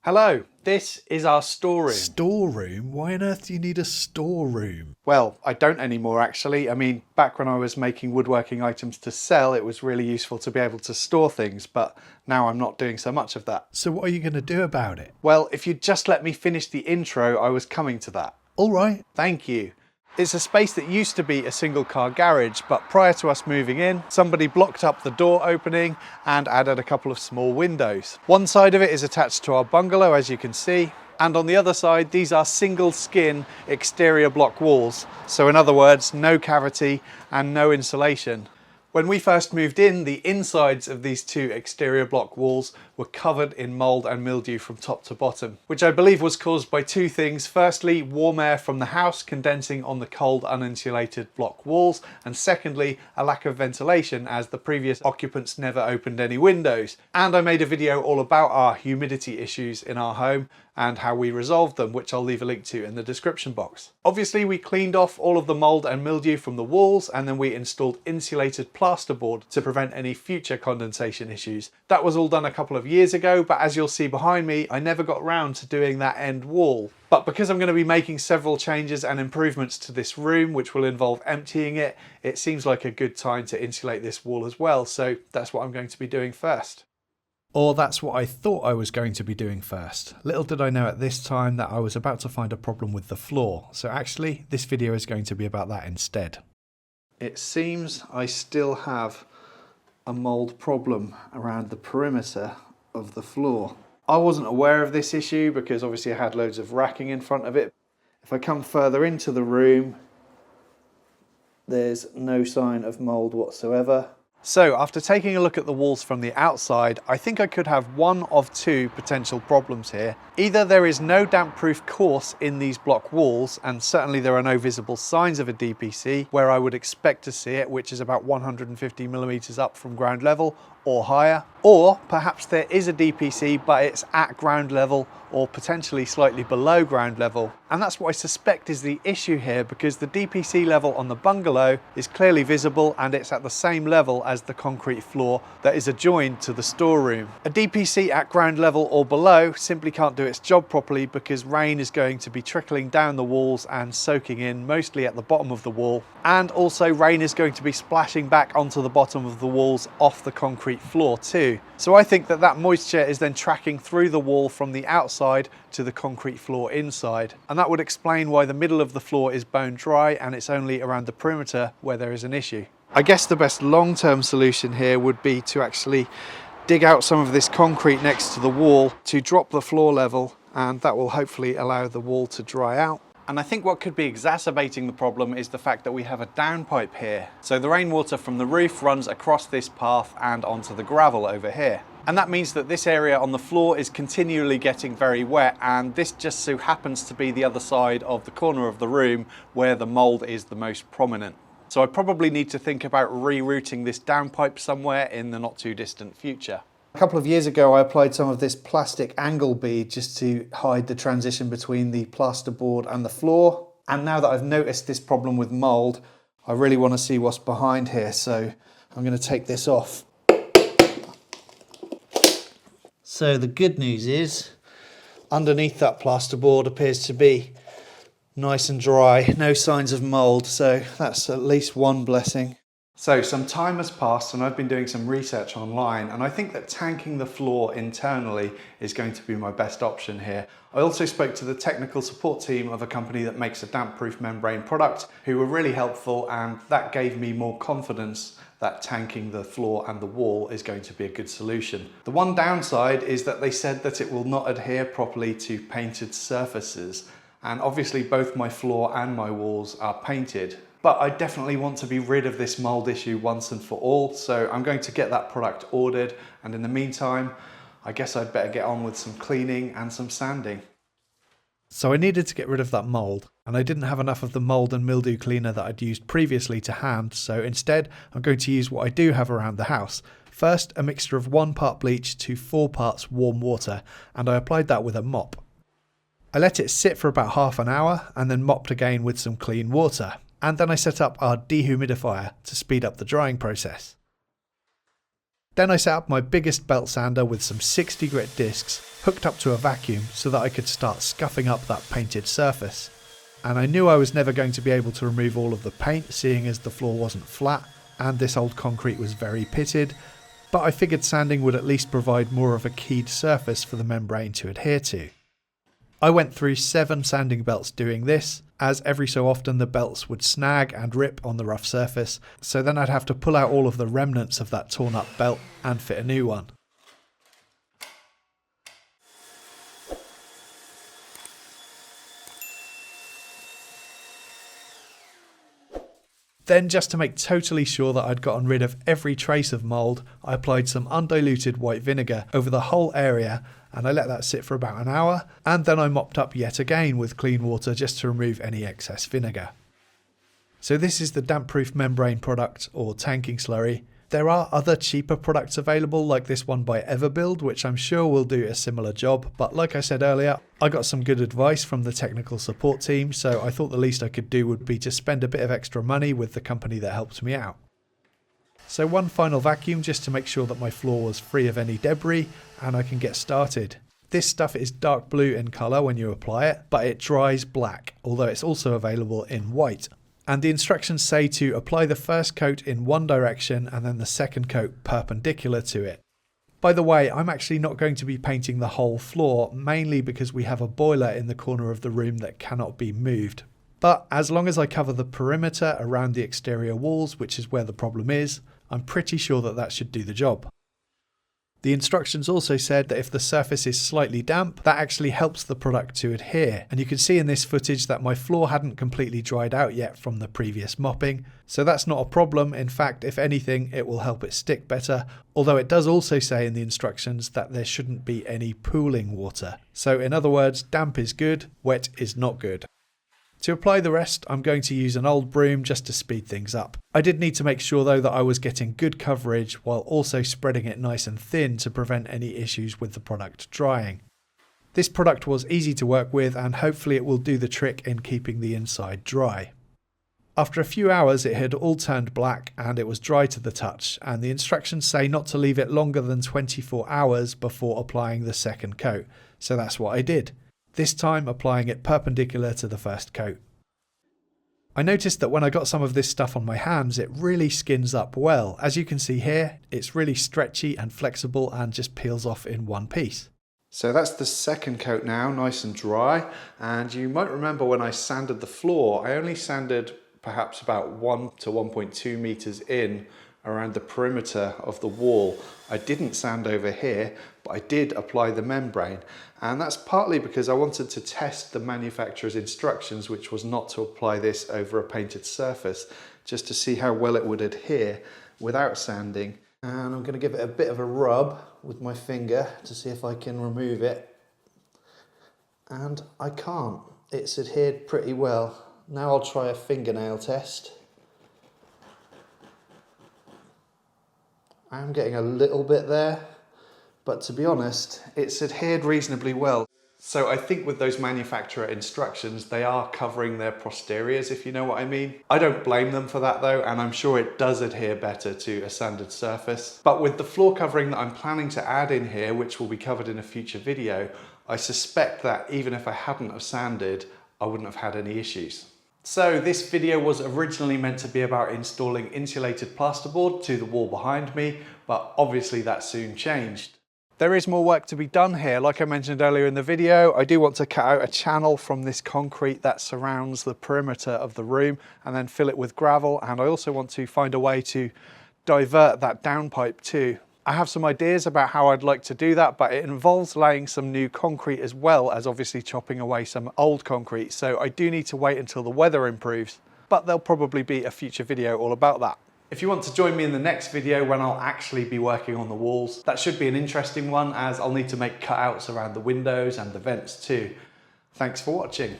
Hello, this is our storeroom. Storeroom? Why on earth do you need a storeroom? Well, I don't anymore actually. I mean, back when I was making woodworking items to sell, it was really useful to be able to store things, but now I'm not doing so much of that. So what are you going to do about it? Well, if you'd just let me finish the intro, I was coming to that. All right. Thank you. It's a space that used to be a single car garage, but prior to us moving in, somebody blocked up the door opening and added a couple of small windows. One side of it is attached to our bungalow, as you can see, and on the other side, these are single skin exterior block walls. So in other words, no cavity and no insulation. When we first moved in, the insides of these two exterior block walls were covered in mould and mildew from top to bottom, which I believe was caused by two things. Firstly, warm air from the house condensing on the cold uninsulated block walls, and secondly, a lack of ventilation as the previous occupants never opened any windows. And I made a video all about our humidity issues in our home and how we resolved them, which I'll leave a link to in the description box. Obviously, we cleaned off all of the mould and mildew from the walls, and then we installed insulated plasterboard to prevent any future condensation issues. That was all done a couple of years ago, but as you'll see behind me, I never got round to doing that end wall. But because I'm going to be making several changes and improvements to this room, which will involve emptying it, it seems like a good time to insulate this wall as well. So that's what I'm going to be doing first. Or that's what I thought I was going to be doing first. Little did I know at this time that I was about to find a problem with the floor. So actually, this video is going to be about that instead. It seems I still have a mould problem around the perimeter of the floor. I wasn't aware of this issue because obviously I had loads of racking in front of it. If I come further into the room, there's no sign of mould whatsoever. So after taking a look at the walls from the outside, I think I could have one of two potential problems here. Either there is no damp-proof course in these block walls, and certainly there are no visible signs of a DPC where I would expect to see it, which is about 150 millimeters up from ground level or higher. Or perhaps there is a DPC, but it's at ground level or potentially slightly below ground level. And that's what I suspect is the issue here, because the DPC level on the bungalow is clearly visible and it's at the same level as the concrete floor that is adjoined to the storeroom. A DPC at ground level or below simply can't do its job properly because rain is going to be trickling down the walls and soaking in mostly at the bottom of the wall. And also rain is going to be splashing back onto the bottom of the walls off the concrete floor too. So I think that that moisture is then tracking through the wall from the outside to the concrete floor inside. And that would explain why the middle of the floor is bone dry and it's only around the perimeter where there is an issue. I guess the best long-term solution here would be to actually dig out some of this concrete next to the wall to drop the floor level, and that will hopefully allow the wall to dry out. And I think what could be exacerbating the problem is the fact that we have a downpipe here. So the rainwater from the roof runs across this path and onto the gravel over here. And that means that this area on the floor is continually getting very wet, and this just so happens to be the other side of the corner of the room where the mould is the most prominent. So I probably need to think about rerouting this downpipe somewhere in the not too distant future. A couple of years ago I applied some of this plastic angle bead just to hide the transition between the plasterboard and the floor. And now that I've noticed this problem with mould, I really want to see what's behind here, so I'm going to take this off. So the good news is, underneath that plasterboard appears to be nice and dry, no signs of mould, so that's at least one blessing. So some time has passed and I've been doing some research online, and I think that tanking the floor internally is going to be my best option here. I also spoke to the technical support team of a company that makes a damp-proof membrane product who were really helpful, and that gave me more confidence that tanking the floor and the wall is going to be a good solution. The one downside is that they said that it will not adhere properly to painted surfaces, and obviously both my floor and my walls are painted. But I definitely want to be rid of this mould issue once and for all, so I'm going to get that product ordered, and in the meantime, I guess I'd better get on with some cleaning and some sanding. So I needed to get rid of that mould, and I didn't have enough of the mould and mildew cleaner that I'd used previously to hand, so instead I'm going to use what I do have around the house. First, a mixture of 1 part bleach to 4 parts warm water, and I applied that with a mop. I let it sit for about half an hour and then mopped again with some clean water. And then I set up our dehumidifier to speed up the drying process. Then I set up my biggest belt sander with some 60 grit discs hooked up to a vacuum so that I could start scuffing up that painted surface. And I knew I was never going to be able to remove all of the paint, seeing as the floor wasn't flat and this old concrete was very pitted, but I figured sanding would at least provide more of a keyed surface for the membrane to adhere to. I went through 7 sanding belts doing this, as every so often the belts would snag and rip on the rough surface, so then I'd have to pull out all of the remnants of that torn up belt and fit a new one. Then, just to make totally sure that I'd gotten rid of every trace of mould, I applied some undiluted white vinegar over the whole area and I let that sit for about an hour, and then I mopped up yet again with clean water just to remove any excess vinegar. So this is the damp-proof membrane product, or tanking slurry. There are other cheaper products available like this one by Everbuild, which I'm sure will do a similar job, but like I said earlier, I got some good advice from the technical support team, so I thought the least I could do would be to spend a bit of extra money with the company that helped me out. So one final vacuum just to make sure that my floor was free of any debris and I can get started. This stuff is dark blue in colour when you apply it, but it dries black, although it's also available in white. And the instructions say to apply the first coat in one direction and then the second coat perpendicular to it. By the way, I'm actually not going to be painting the whole floor, mainly because we have a boiler in the corner of the room that cannot be moved. But as long as I cover the perimeter around the exterior walls, which is where the problem is, I'm pretty sure that that should do the job. The instructions also said that if the surface is slightly damp, that actually helps the product to adhere. And you can see in this footage that my floor hadn't completely dried out yet from the previous mopping. So that's not a problem. In fact, if anything, it will help it stick better. Although it does also say in the instructions that there shouldn't be any pooling water. So in other words, damp is good, wet is not good. To apply the rest, I'm going to use an old broom just to speed things up. I did need to make sure though that I was getting good coverage while also spreading it nice and thin to prevent any issues with the product drying. This product was easy to work with and hopefully it will do the trick in keeping the inside dry. After a few hours it had all turned black and it was dry to the touch, and the instructions say not to leave it longer than 24 hours before applying the second coat, so that's what I did. This time applying it perpendicular to the first coat. I noticed that when I got some of this stuff on my hands, it really skins up well. As you can see here, it's really stretchy and flexible and just peels off in one piece. So that's the second coat now, nice and dry. And you might remember when I sanded the floor, I only sanded perhaps about 1 to 1.2 meters in around the perimeter of the wall. I didn't sand over here, but I did apply the membrane. And that's partly because I wanted to test the manufacturer's instructions, which was not to apply this over a painted surface, just to see how well it would adhere without sanding. And I'm going to give it a bit of a rub with my finger to see if I can remove it. And I can't. It's adhered pretty well. Now I'll try a fingernail test. I'm getting a little bit there, but to be honest, it's adhered reasonably well. So I think with those manufacturer instructions, they are covering their posteriors, if you know what I mean. I don't blame them for that though, and I'm sure it does adhere better to a sanded surface. But with the floor covering that I'm planning to add in here, which will be covered in a future video, I suspect that even if I hadn't have sanded, I wouldn't have had any issues. So this video was originally meant to be about installing insulated plasterboard to the wall behind me, but obviously that soon changed. There is more work to be done here. Like I mentioned earlier in the video, I do want to cut out a channel from this concrete that surrounds the perimeter of the room and then fill it with gravel, and I also want to find a way to divert that downpipe too. I have some ideas about how I'd like to do that, but it involves laying some new concrete as well as obviously chopping away some old concrete. So I do need to wait until the weather improves, but there'll probably be a future video all about that. If you want to join me in the next video when I'll actually be working on the walls, that should be an interesting one as I'll need to make cutouts around the windows and the vents too. Thanks for watching.